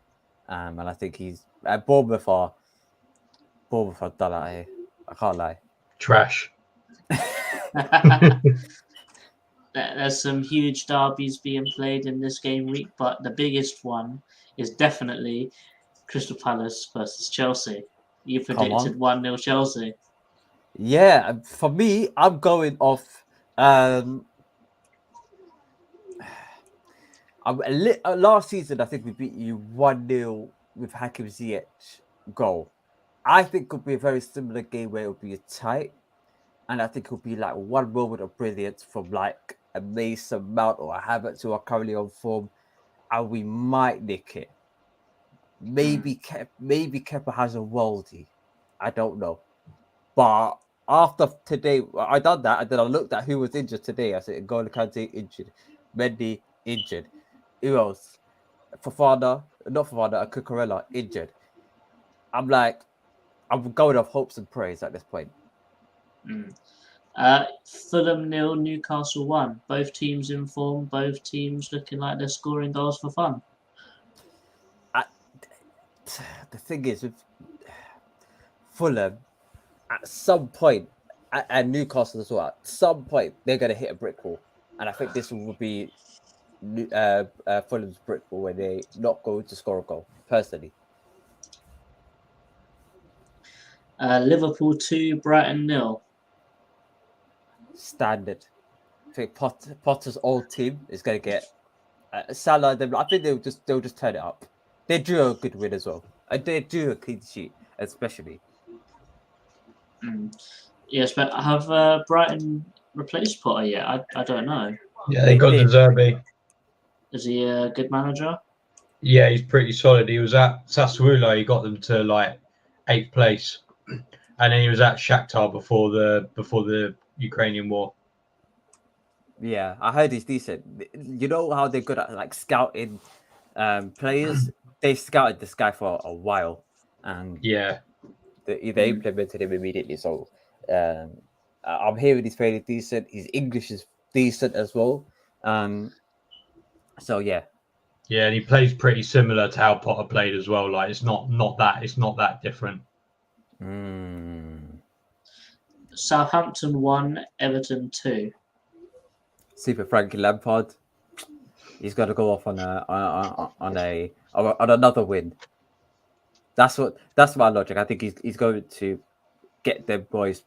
And I think he's Bournemouth are done out here. I can't lie. Trash. There's some huge derbies being played in this game week, but the biggest one is definitely Crystal Palace versus Chelsea. You predicted 1-0 Chelsea. Yeah, for me, I'm going off. Last season, I think we beat you 1-0 with Hakim Ziyech goal. I think it could be a very similar game where it'll be tight, and I think it'll be like one moment of brilliance from like a Mason Mount or a Havertz who are currently on form, and we might nick it. Maybe Kepa has a worldie. I don't know. But after today, I done that, and then I looked at who was injured today. I said, N'Golo Kante injured, Mendy injured. Who else? Cucurella injured. I'm like, I'm going off hopes and praise at this point. Fulham 0, Newcastle 1. Both teams in form. Both teams looking like they're scoring goals for fun. The thing is, with Fulham, at some point, and Newcastle as well, at some point, they're going to hit a brick wall. And I think this will be Fulham's brick wall where they're not going to score a goal, personally. Liverpool 2, Brighton 0. Standard. I think Potter's old team is going to get Salah. I think they'll just turn it up. They drew a good win as well. And they drew a clean sheet, especially. Yes, but have Brighton replaced Potter yet? I don't know. Yeah, they got De Zerbi. Is he a good manager? Yeah, he's pretty solid. He was at Sassuolo. He got them to like 8th place, and then he was at Shakhtar before the Ukrainian war. Yeah, I heard he's decent. You know how they're good at like scouting players? They scouted this guy for a while, and they implemented him immediately. So I'm hearing he's fairly decent. His English is decent as well. So yeah. Yeah, and he plays pretty similar to how Potter played as well. Like it's not that different. Southampton 1, Everton 2. Super Frankie Lampard. He's got to go off on another win. That's my logic. I think he's going to get them boys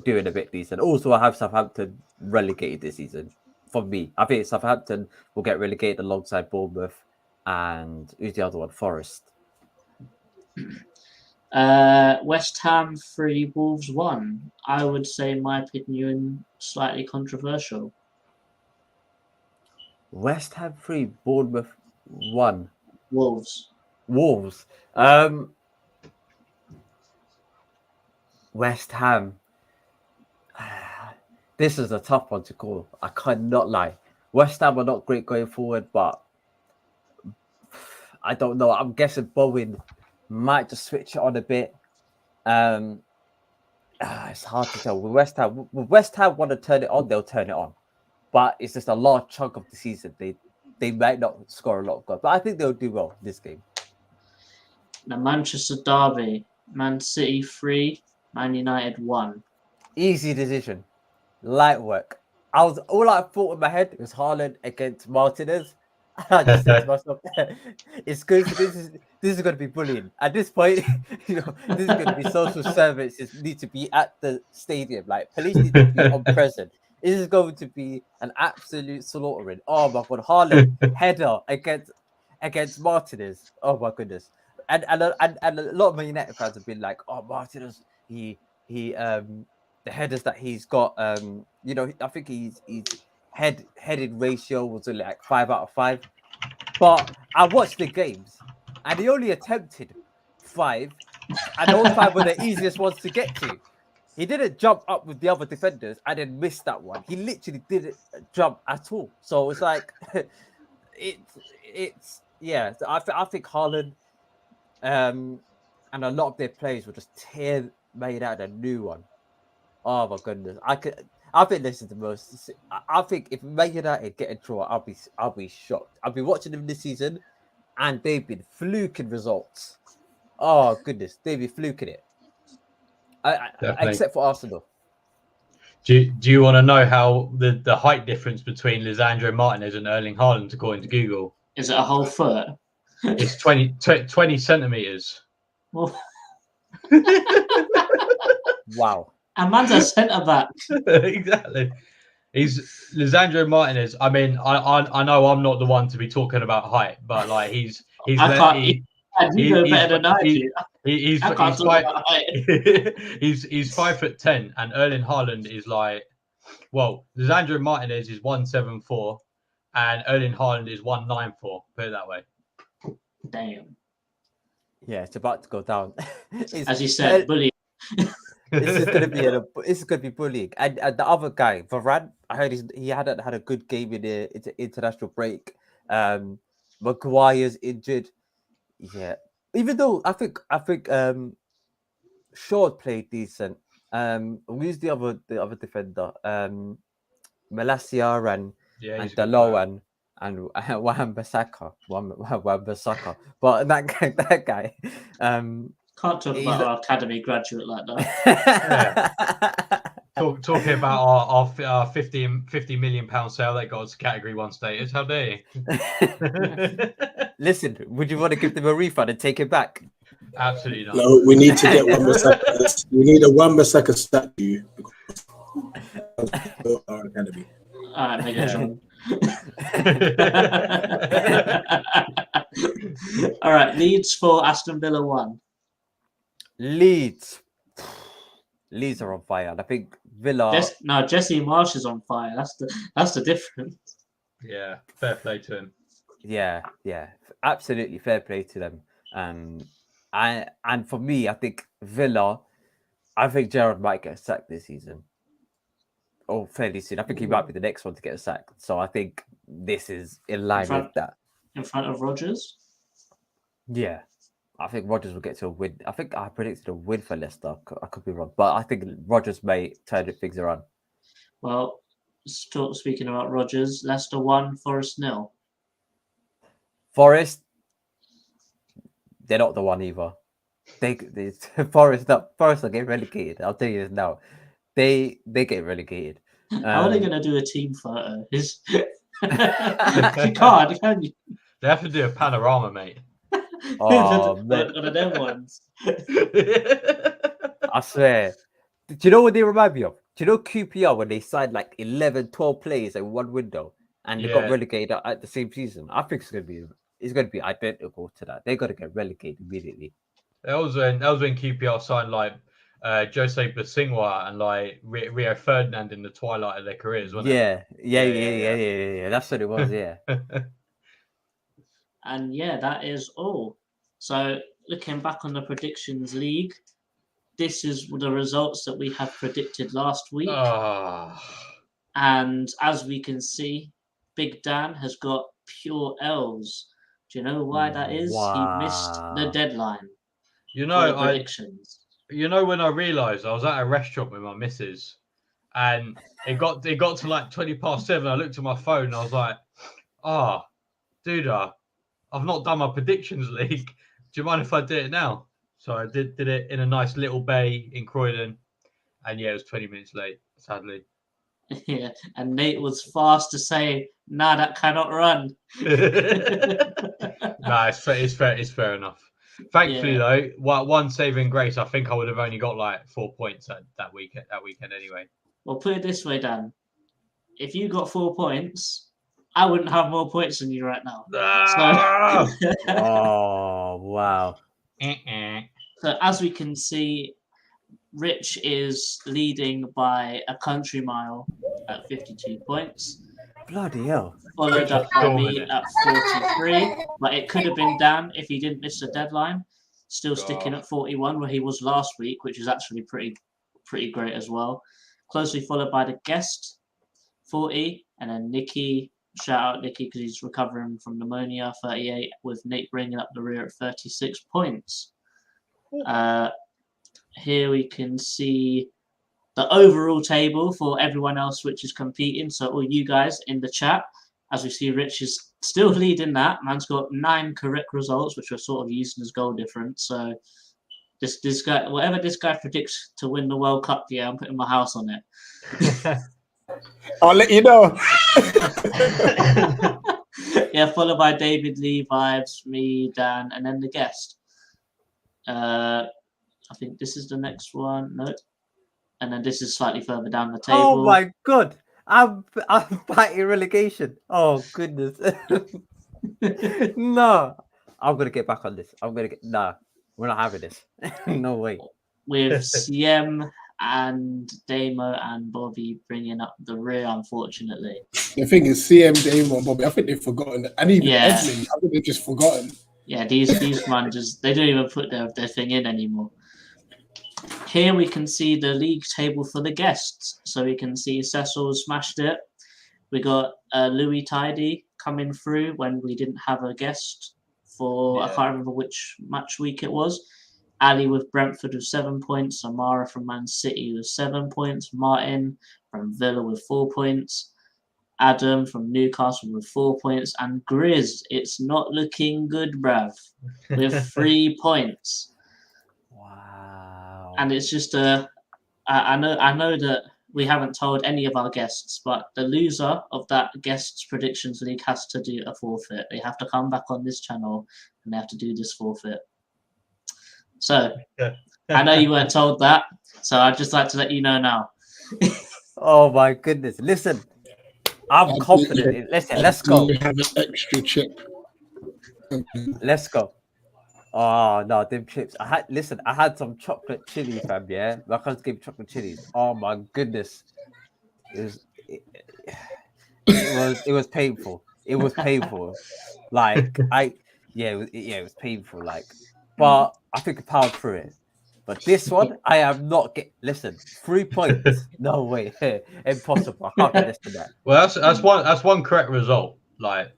doing a bit decent. Also, I have Southampton relegated this season. For me, I think Southampton will get relegated alongside Bournemouth and who's the other one? Forest. West Ham 3, Wolves 1. I would say, in my opinion, slightly controversial. West Ham 3, Bournemouth 1. Wolves. West Ham. This is a tough one to call. I cannot lie. West Ham are not great going forward, but I don't know. I'm guessing Bowen might just switch it on a bit. It's hard to tell. With West Ham want to turn it on, they'll turn it on. But it's just a large chunk of the season. They might not score a lot of goals, but I think they'll do well this game. The Manchester derby, Man City 3, Man United 1. Easy decision. Light work. All I thought in my head was Haaland against Martinez. I just said to myself, it's good. This is going to be bullying. At this point, this is going to be social services need to be at the stadium. Like police need to be on present. This is going to be an absolute slaughtering. Oh my god, Haaland header against Martinez. Oh my goodness. And a lot of Man United fans have been like, oh, Martinez, he the headers that he's got, I think he's headed ratio was only like 5 out of 5. But I watched the games and he only attempted 5, and those 5 were the easiest ones to get to. He didn't jump up with the other defenders and then miss that one. He literally didn't jump at all. So it's like it's yeah. So I think Haaland and a lot of their players will just tear made out a new one. Oh my goodness! I think this is the most. I think if Man United get a draw, I'll be shocked. I've been watching them this season, and they've been fluking results. Oh goodness, they've been fluking it. Except for Arsenal. Do you want to know how the height difference between Lisandro Martinez and Erling Haaland, according to Google? Is it a whole foot? It's 20 centimeters. Well, wow. And man's a centre back. Exactly. He's Lisandro Martinez. I mean, I know I'm not the one to be talking about height, but like he's you know better than I do. He's 5'10", and Erling Haaland is like, well, Lisandro Martinez is 174, and Erling Haaland is 194. Put it that way. Damn. Yeah, it's about to go down. As you said, bullying. This is going to be bullying. And the other guy, Varane, I heard he hadn't had a good game in the international break. Maguire's injured. Yeah, even though I think Shaw played decent. Who's the other defender? Malacia and Dalo and Wan-Bissaka. But that guy. Can't talk about our academy graduate like that. Yeah. Talking about our 50 million pound sale that got us Category 1 status. How dare you? Listen, would you want to give them a refund and take it back? Absolutely not. No, we need to get Wan-Bissaka. We need a Wan-Bissaka statue because our academy. All right, make it John. All right, Leeds for Aston Villa 1. Leeds are on fire. I think Villa. Jesse Marsh is on fire. That's the difference. Yeah, fair play to him. Yeah, absolutely fair play to them. And for me, I think Villa. I think Gerrard might get sacked this season. Oh, fairly soon. I think he might be the next one to get sacked. So I think this is in line with that. In front of Rodgers. Yeah. I think Rodgers will get to a win. I think I predicted a win for Leicester. I could be wrong, but I think Rodgers may turn things around. Well, speaking about Rodgers, Leicester 1, Forest 0. Forest, they're not the one either. Forest are getting relegated. I'll tell you this now. They get relegated. How are they going to do a team photo? You can't, can you? They have to do a panorama, mate. Oh, man. One of them ones. I swear. Do you know what they remind me of? Do you know QPR when they signed like 11, 12 players in one window and they got relegated at the same season? I think it's going to be identical to that. They're going to get relegated immediately. That was when QPR signed like Jose Basingwa and like Rio Ferdinand in the twilight of their careers, wasn't it? Yeah. That's what it was. Yeah. And that is all. So looking back on the predictions league, this is the results that we have predicted last week. And as we can see, Big Dan has got pure L's. Do you know why that is? He missed the deadline. Predictions. When I realised I was at a restaurant with my missus, and it got to like 7:20. I looked at my phone and I was like, dude, I've not done my predictions league. Do you mind if I do it now? So I did it in a nice little bay in Croydon, and yeah, it was 20 minutes late, sadly. Yeah, and Nate was fast to say, "Nah, that cannot run." Nah, it's fair enough. Thankfully, though, one saving grace, I think I would have only got like 4 points that weekend anyway. Well, put it this way, Dan. If you got 4 points, I wouldn't have more points than you right now. Ah! So, Oh wow! so as we can see, Rich is leading by a country mile at 52 points. Bloody hell! Followed up by me at 43, but it could have been Dan if he didn't miss the deadline. Still sticking at 41 where he was last week, which is actually pretty great as well. Closely followed by the guest, 40, and then Nicky. Shout out Nicky because he's recovering from pneumonia, 38, with Nate bringing up the rear at 36 points. Here we can see the overall table for everyone else which is competing. So all you guys in the chat, as we see Rich is still leading that. Man's got 9 correct results, which are sort of using as goal difference. So this guy, whatever this guy predicts to win the World Cup, yeah, I'm putting my house on it. I'll let you know. Yeah, followed by David Lee, Vibes, me, Dan, and then the guest. I think this is the next one. No. And then this is slightly further down the table. Oh my god! I'm fighting relegation. Oh goodness! No, I'm gonna get back on this. Nah. We're not having this. No way. With CM and Damo and Bobby bringing up the rear, unfortunately. The thing is, CM, Damo, and Bobby, I think they've forgotten. And even Yeah. Edmund, I think they've just forgotten. Yeah, these man just they don't even put their thing in anymore. Here we can see the league table for the guests. So we can see Cecil smashed it. We got Louis Tidy coming through when we didn't have a guest for, I can't remember which match week it was. Ali with Brentford with 7 points. Amara from Man City with 7 points. Martin from Villa with 4 points. Adam from Newcastle with 4 points. And Grizz, it's not looking good, bruv, with 3 points. Wow. And it's just I know that we haven't told any of our guests, but the loser of that guests predictions league has to do a forfeit. They have to come back on this channel and they have to do this forfeit. So I know you weren't told that, so I'd just like to let you know now. Oh my goodness! Listen, I'm confident. Listen, let's go. We have an extra chip. Let's go. Oh no, them chips. I had some chocolate chili, fam. Yeah, my cousin gave me chocolate chilies. Oh my goodness, it was painful. It was painful. Like it was painful. Like, but I think I powered through it. But this one, I am not get. Listen, 3 points. No way, impossible. I can't get this to that. Well, that's one correct result. Like,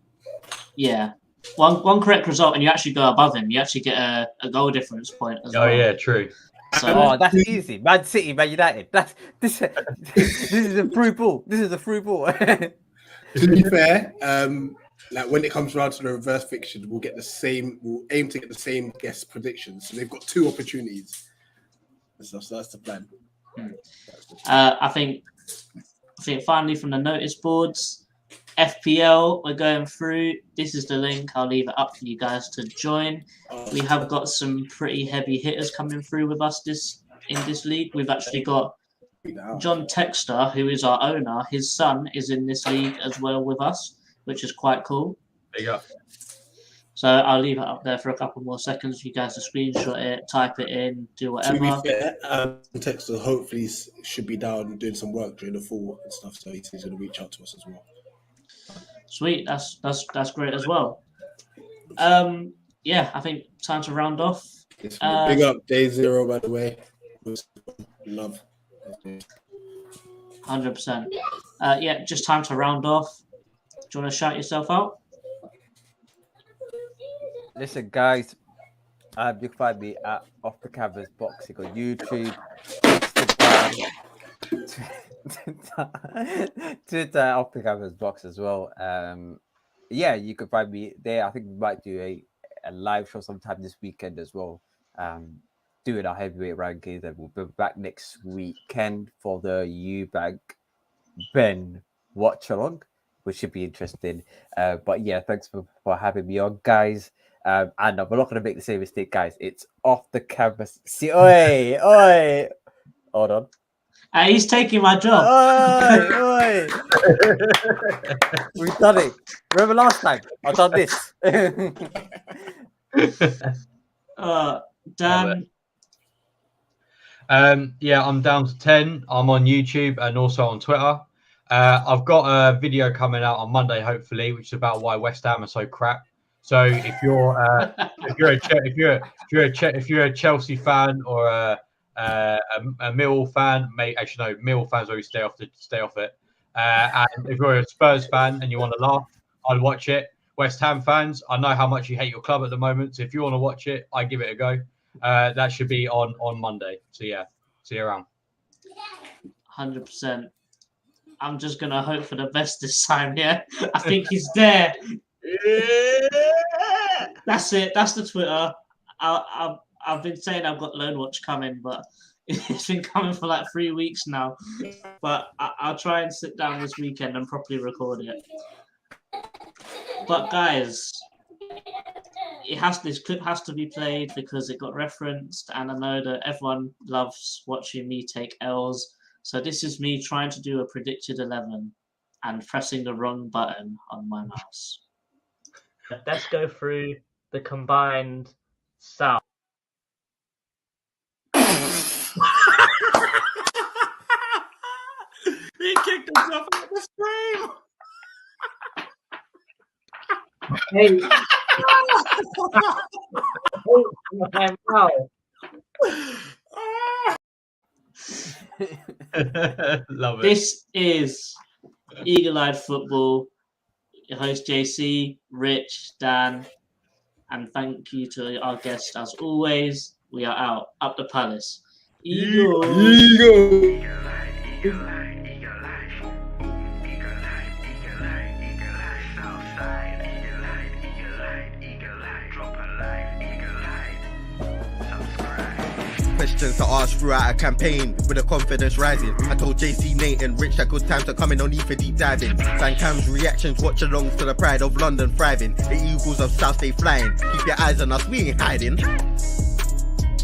Yeah. One correct result, and you actually go above him. You actually get a goal difference point as well. oh yeah, true. So, that's easy. Man City, Man United. This is a free ball. This is a free ball. To be fair, like when it comes around to the reverse fiction, we'll aim to get the same guest predictions. So they've got 2 opportunities. So that's the plan. I think finally from the notice boards, FPL, we're going through. This is the link. I'll leave it up for you guys to join. We have got some pretty heavy hitters coming through with us in this league. We've actually got John Texter, who is our owner. His son is in this league as well with us, which is quite cool. There you go. So I'll leave it up there for a couple more seconds for you guys to screenshot it, type it in, do whatever. To be fair, Texter hopefully should be down doing some work during the fall and stuff, so he's going to reach out to us as well. Sweet, that's great as well. Yeah, I think time to round off. Big up Day Zero, by the way. Love. 100%. Yeah, just time to round off. Do you want to shout yourself out? Listen, guys, you can find me at Off the Canvas Boxing on YouTube, Instagram, Twitter, Off the Canvas Box as well. Yeah, you can find me there. I think we might do a live show sometime this weekend as well. doing our heavyweight rankings, and we'll be back next weekend for the Eubank Ben watch along, which should be interesting. But yeah, thanks for having me on, guys. And we're not going to make the same mistake, guys. It's off the camera. See, oi, hold on. He's taking my job. Oi. We've done it. Remember last time? I've done this. Dan. Yeah, I'm down to 10. I'm on YouTube and also on Twitter. I've got a video coming out on Monday, hopefully, which is about why West Ham are so crap. So if you're if you're a Chelsea fan or a Millwall fan, actually no, Millwall fans always stay off it. And if you're a Spurs fan and you want to laugh, I'd watch it. West Ham fans, I know how much you hate your club at the moment, so if you want to watch it, I give it a go. That should be on Monday. So yeah, see you around. 100%. I'm just gonna hope for the best this time. Yeah, I think he's there. That's it. That's the Twitter. I've been saying I've got Loan Watch coming, but it's been coming for like 3 weeks now. But I'll try and sit down this weekend and properly record it. But guys, this clip has to be played because it got referenced, and I know that everyone loves watching me take L's. So this is me trying to do a predicted 11 and pressing the wrong button on my mouse. Let's go through the combined sound. He kicked himself out of the frame. Hey. Love it. This is Eagle-Eyed Football. Your host JC, Rich, Dan, and thank you to our guest as always. We are out. Up the Palace. Eagles. Questions to ask throughout a campaign with the confidence rising. I told JC, Nate and Rich that good times are coming, no need for deep diving. Fan Cam's reactions, watch along to the pride of London thriving. The Eagles of South stay flying. Keep your eyes on us, we ain't hiding.